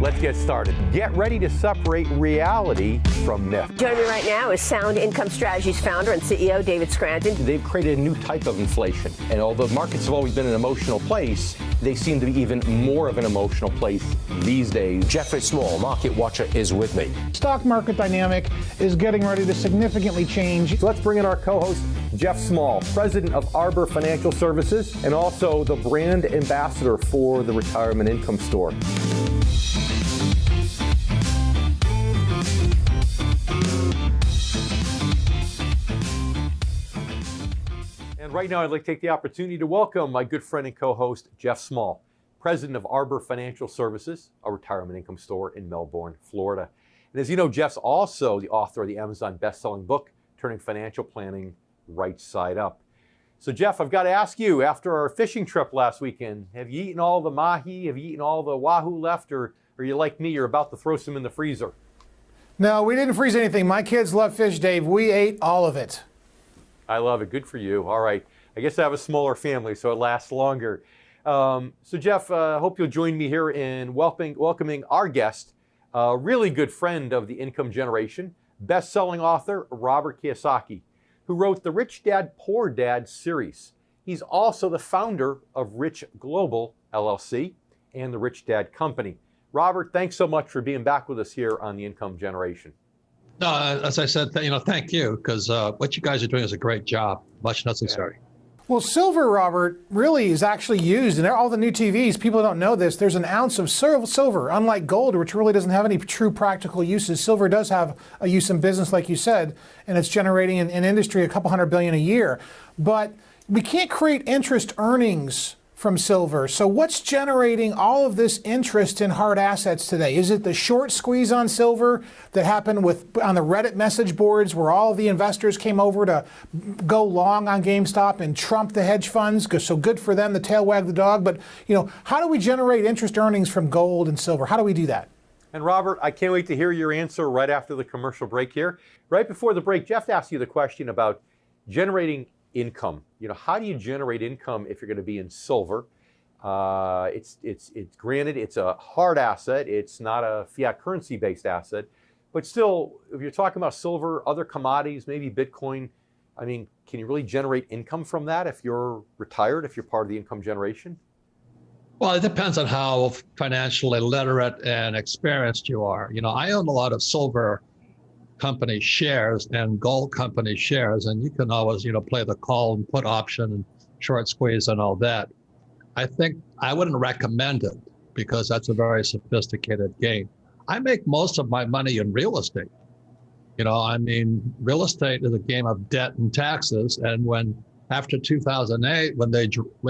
Let's get started. Get ready to separate reality from myth. Joining me right now is Sound Income Strategies founder and CEO David Scranton. They've created a new type of inflation. And although markets have always been an emotional place, they seem to be even more of an emotional place these days. Jeffrey Small, market watcher, is with me. Stock market dynamic is getting ready to significantly change. So let's bring in our co-host, Jeff Small, president of Arbor Financial Services, and also the brand ambassador for the Retirement Income Store. Right now, I'd like to take the opportunity to welcome my good friend and co-host, Jeff Small, president of Arbor Financial Services, a retirement income store in Melbourne, Florida. And as you know, Jeff's also the author of the Amazon best-selling book, Turning Financial Planning Right Side Up. So Jeff, I've got to ask you, after our fishing trip last weekend, have you eaten all the mahi? Have you eaten all the wahoo left? Or are you like me, you're about to throw some in the freezer? No, we didn't freeze anything. My kids love fish, Dave. We ate all of it. I love it. Good for you. All right. I guess I have a smaller family, so it lasts longer. So Jeff, hope you'll join me here in welcoming our guest, a really good friend of the income generation, best-selling author Robert Kiyosaki, who wrote the Rich Dad, Poor Dad series. He's also the founder of Rich Global, LLC, and the Rich Dad Company. Robert, thanks so much for being back with us here on the Income Generation. No, as I said, thank you, because what you guys are doing is a great job. Much necessary. Well, silver, Robert, really is actually used in all the new TVs. People don't know this. There's an ounce of silver, unlike gold, which really doesn't have any true practical uses. Silver does have a use in business, like you said, and it's generating in industry a couple $100 billion a year. But we can't create interest earnings from silver. So what's generating all of this interest in hard assets today? Is it the short squeeze on silver that happened on the Reddit message boards where all of the investors came over to go long on GameStop and trump the hedge funds? So good for them, the tail wagged the dog. But how do we generate interest earnings from gold and silver? How do we do that? And Robert, I can't wait to hear your answer right after the commercial break here. Right before the break, Jeff asked you the question about generating income. How do you generate income if you're going to be in silver? It's granted, it's a hard asset. It's not a fiat currency based asset, but still, if you're talking about silver, other commodities, maybe Bitcoin, can you really generate income from that if you're retired, if you're part of the income generation? Well, it depends on how financially literate and experienced you are. I own a lot of silver company shares and gold company shares, and you can always, play the call and put option and short squeeze and all that. I think I wouldn't recommend it because that's a very sophisticated game. I make most of my money in real estate. Real estate is a game of debt and taxes. And after 2008, when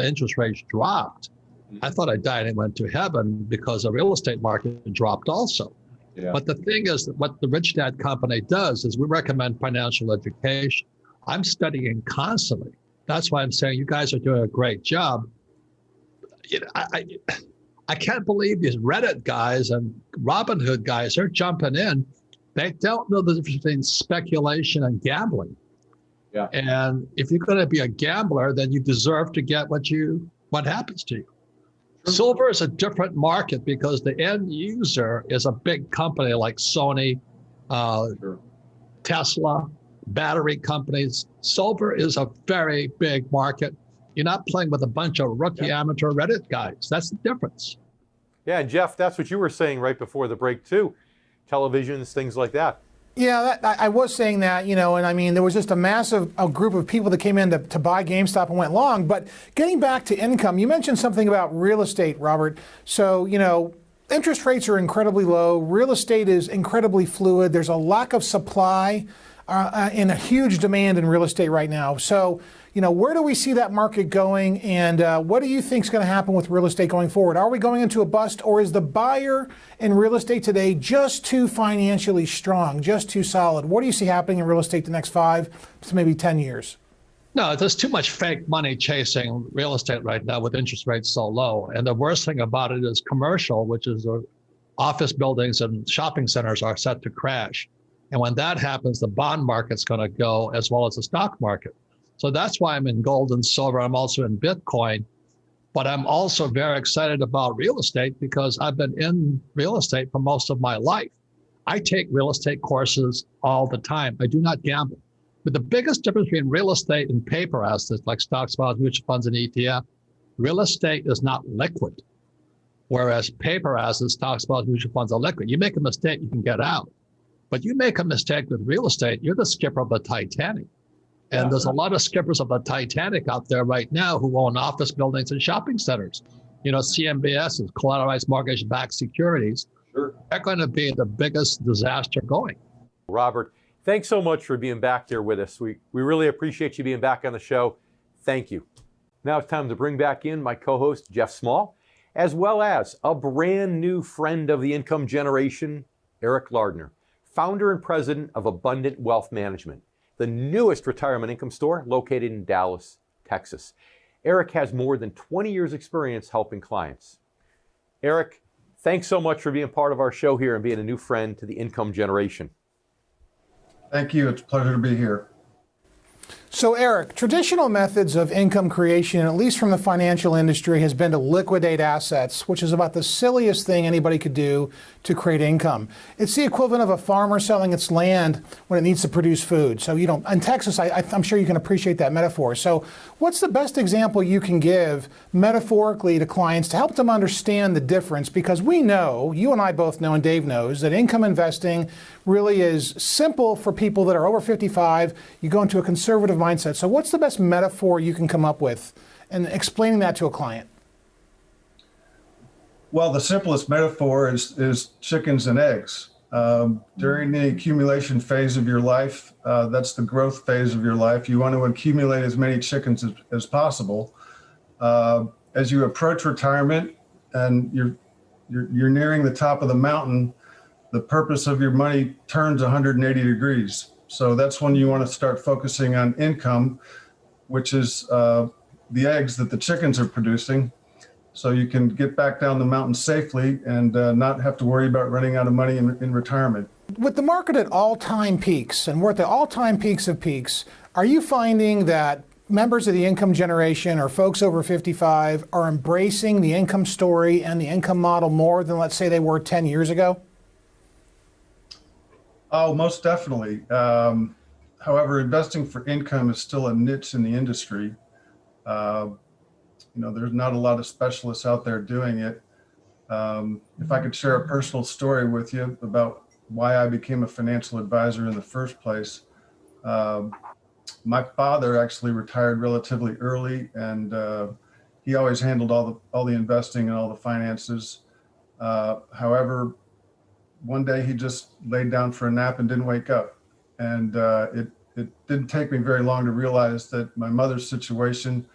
interest rates dropped, I thought I died and went to heaven because the real estate market dropped also. Yeah. But the thing is that what the Rich Dad Company does is we recommend financial education. I'm studying constantly. That's why I'm saying you guys are doing a great job. I can't believe these Reddit guys and Robinhood guys are jumping in. They don't know the difference between speculation and gambling. Yeah. And if you're going to be a gambler, then you deserve to get what happens to you. Silver is a different market because the end user is a big company like Sony, Tesla, battery companies. Silver is a very big market. You're not playing with a bunch of rookie amateur Reddit guys. That's the difference. Yeah, and Jeff, that's what you were saying right before the break too. Televisions, things like that. Yeah, I was saying that, and there was just a massive group of people that came in to buy GameStop and went long. But getting back to income, you mentioned something about real estate, Robert. So, interest rates are incredibly low. Real estate is incredibly fluid. There's a lack of supply and a huge demand in real estate right now. So, where do we see that market going, and what do you think is going to happen with real estate going forward? Are we going into a bust, or is the buyer in real estate today just too financially strong, just too solid? What do you see happening in real estate the next 5 to maybe 10 years? No, there's too much fake money chasing real estate right now with interest rates so low. And the worst thing about it is commercial, which is office buildings and shopping centers are set to crash. And when that happens, the bond market's going to go as well as the stock market. So that's why I'm in gold and silver. I'm also in Bitcoin. But I'm also very excited about real estate because I've been in real estate for most of my life. I take real estate courses all the time. I do not gamble. But the biggest difference between real estate and paper assets like stocks, bonds, mutual funds, and ETF, real estate is not liquid. Whereas paper assets, stocks, bonds, mutual funds are liquid. You make a mistake, you can get out. But you make a mistake with real estate, you're the skipper of the Titanic. And there's a lot of skippers of the Titanic out there right now who own office buildings and shopping centers. You know, CMBS is collateralized mortgage-backed securities. Sure. They're going to be the biggest disaster going. Robert, thanks so much for being back there with us. We really appreciate you being back on the show. Thank you. Now it's time to bring back in my co-host, Jeff Small, as well as a brand new friend of the income generation, Eric Lardner, founder and president of Abundant Wealth Management, the newest retirement income store located in Dallas, Texas. Eric has more than 20 years experience helping clients. Eric, thanks so much for being part of our show here and being a new friend to the income generation. Thank you. It's a pleasure to be here. So Eric, traditional methods of income creation, at least from the financial industry, has been to liquidate assets, which is about the silliest thing anybody could do to create income. It's the equivalent of a farmer selling its land when it needs to produce food. So, you know, in Texas, I'm sure you can appreciate that metaphor. So what's the best example you can give metaphorically to clients to help them understand the difference? Because we know, you and I both know, and Dave knows, that income investing really is simple for people that are over 55. You go into a conservative mindset. So what's the best metaphor you can come up with in explaining that to a client? Well, the simplest metaphor is chickens and eggs. During the accumulation phase of your life, that's the growth phase of your life. You want to accumulate as many chickens as possible. As you approach retirement and you're nearing the top of the mountain, the purpose of your money turns 180 degrees. So that's when you want to start focusing on income, which is the eggs that the chickens are producing. So you can get back down the mountain safely and not have to worry about running out of money in retirement. With the market at all-time peaks, and we're at the all-time peaks of peaks, are you finding that members of the income generation or folks over 55 are embracing the income story and the income model more than, let's say, they were 10 years ago? Oh, most definitely. However, investing for income is still a niche in the industry. You know, there's not a lot of specialists out there doing it. If I could share a personal story with you about why I became a financial advisor in the first place. My father actually retired relatively early, and he always handled all the investing and all the finances. However, one day he just laid down for a nap and didn't wake up. And it didn't take me very long to realize that my mother's situation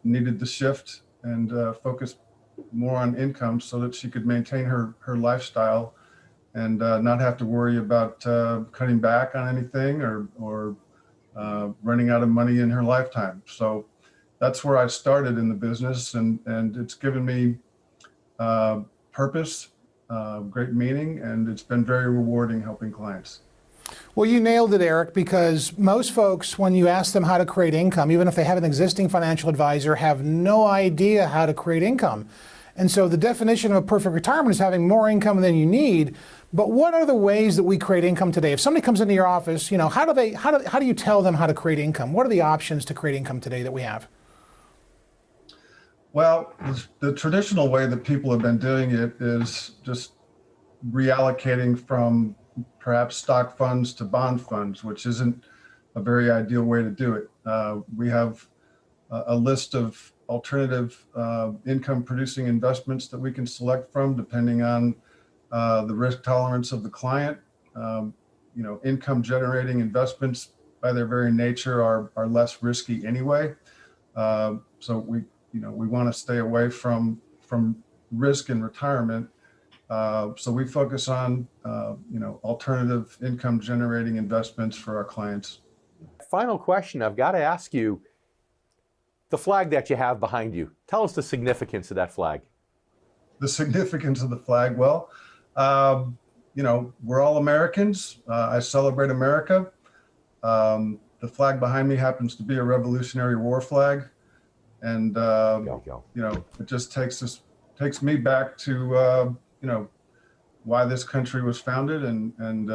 needed to shift and focus more on income so that she could maintain her lifestyle and not have to worry about cutting back on anything or running out of money in her lifetime. So that's where I started in the business, and it's given me purpose, great meaning, and it's been very rewarding helping clients. Well, you nailed it, Eric, because most folks, when you ask them how to create income, even if they have an existing financial advisor, have no idea how to create income. And so the definition of a perfect retirement is having more income than you need. But what are the ways that we create income today? If somebody comes into your office, you know, how do you tell them how to create income? What are the options to create income today that we have? Well, the traditional way that people have been doing it is just reallocating from perhaps stock funds to bond funds, which isn't a very ideal way to do it. We have a list of alternative income producing investments that we can select from depending on the risk tolerance of the client. You know, income generating investments by their very nature are less risky anyway. So we want to stay away from risk in retirement. So we focus on, alternative income generating investments for our clients. Final question I've got to ask you, the flag that you have behind you, tell us the significance of that flag. The significance of the flag, well, we're all Americans. I celebrate America. The flag behind me happens to be a Revolutionary War flag. And Go. it just takes me back to why this country was founded, and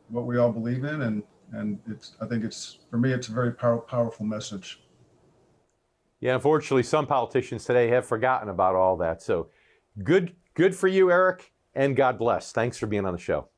what we all believe in, and I think for me it's a very powerful message. Yeah, unfortunately, some politicians today have forgotten about all that. So good for you, Eric, and God bless. Thanks for being on the show.